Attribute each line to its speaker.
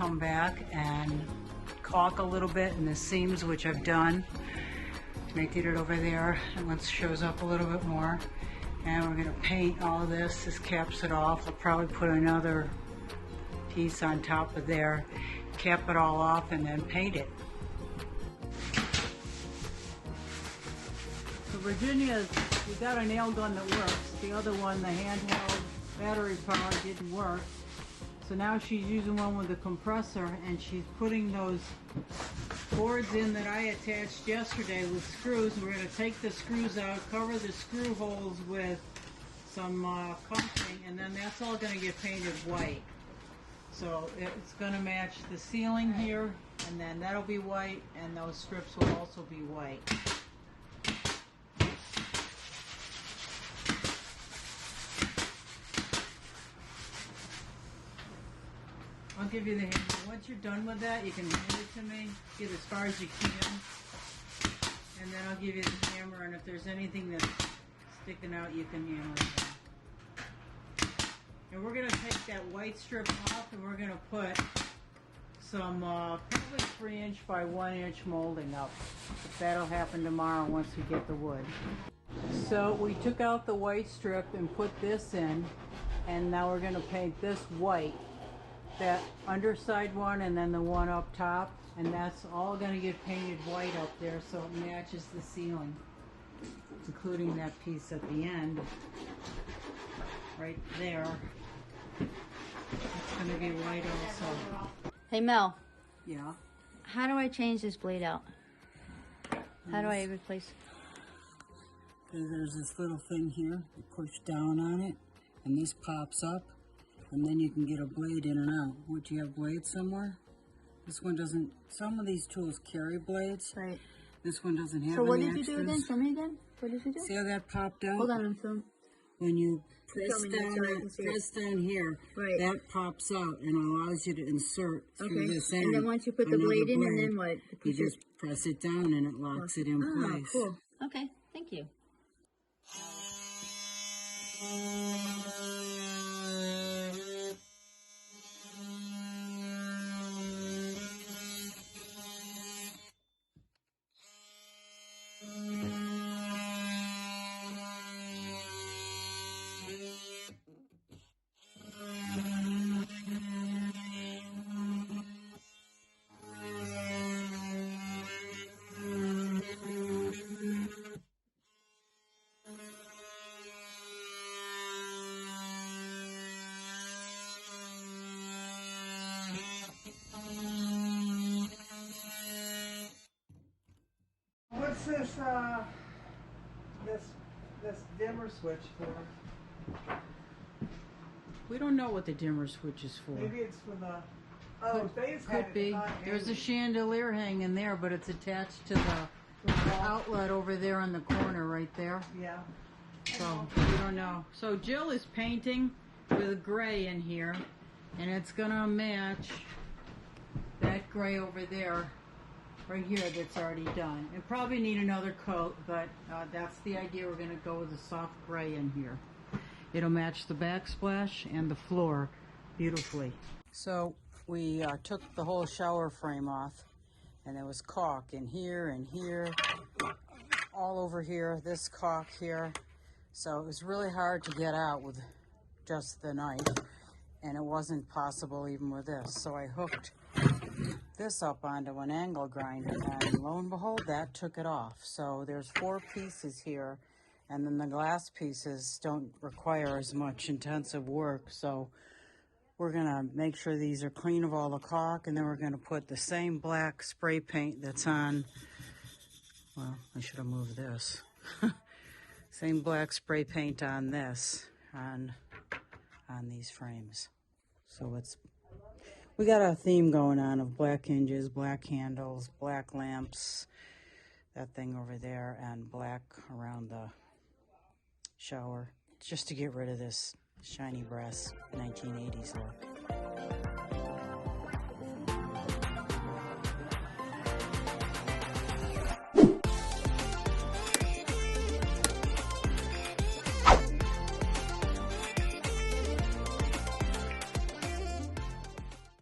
Speaker 1: come back and caulk a little bit in the seams, which I've done. And I did it over there, and it shows up a little bit more. And we're gonna paint all of this. This caps it off. I'll probably put another piece on top of there, cap it all off, and then paint it. So Virginia, we got a nail gun that works. The other one, the handheld battery powered, didn't work. So now she's using one with a compressor, and she's putting those boards in that I attached yesterday with screws. We're going to take the screws out, cover the screw holes with some caulking, and then that's all going to get painted white. So it's going to match the ceiling here, and then that'll be white, and those strips will also be white. I'll give you the hammer. Once you're done with that, you can hand it to me. Get as far as you can. And then I'll give you the hammer, and if there's anything that's sticking out, you can hammer it down. And we're going to take that white strip off, and we're going to put some probably 3" by 1" molding up. But that'll happen tomorrow once we get the wood. So we took out the white strip and put this in, and now we're going to paint this white. That underside one and then the one up top, and that's all going to get painted white up there so it matches the ceiling, including that piece at the end right there. It's going to be white also.
Speaker 2: Hey Mel.
Speaker 1: Yeah?
Speaker 2: How do I change this blade out? How do I replace?
Speaker 1: There's this little thing here. You push down on it and this pops up. And then you can get a blade in and out. Would you have blades somewhere? This one doesn't. Some of these tools carry blades.
Speaker 2: Right.
Speaker 1: This one doesn't have.
Speaker 2: So what did you do again? Show me again. What did you do?
Speaker 1: See how that popped out?
Speaker 2: Hold on, I'm filming.
Speaker 1: When you press down here,
Speaker 2: right,
Speaker 1: that pops out and allows you to insert through this end.
Speaker 2: And then once you put the blade in, and then what?
Speaker 1: You just press it down and it locks it in place.
Speaker 2: Cool. Okay, thank you.
Speaker 1: What's this dimmer switch for? We don't know what the dimmer switch is for.
Speaker 3: Maybe it's for the. Oh,
Speaker 1: could be. There's a chandelier hanging there, but it's attached to the outlet over there on the corner, right there.
Speaker 3: Yeah.
Speaker 1: So we don't know. So Jill is painting with gray in here, and it's gonna match that gray over there, right here, that's already done. It probably need another coat, but that's the idea. We're gonna go with a soft gray in here. It'll match the backsplash and the floor beautifully. So we took the whole shower frame off, and there was caulk in here and here, all over here, this caulk here. So it was really hard to get out with just the knife, and it wasn't possible even with this. So I hooked this up onto an angle grinder, and lo and behold, that took it off. So there's 4 pieces here, and then the glass pieces don't require as much intensive work. So we're gonna make sure these are clean of all the caulk, and then we're gonna put the same black spray paint that's on, well, I should have moved this. Same black spray paint on this, on these frames. So we got a theme going on of black hinges, black handles, black lamps, that thing over there, and black around the shower, just to get rid of this shiny brass 1980s look.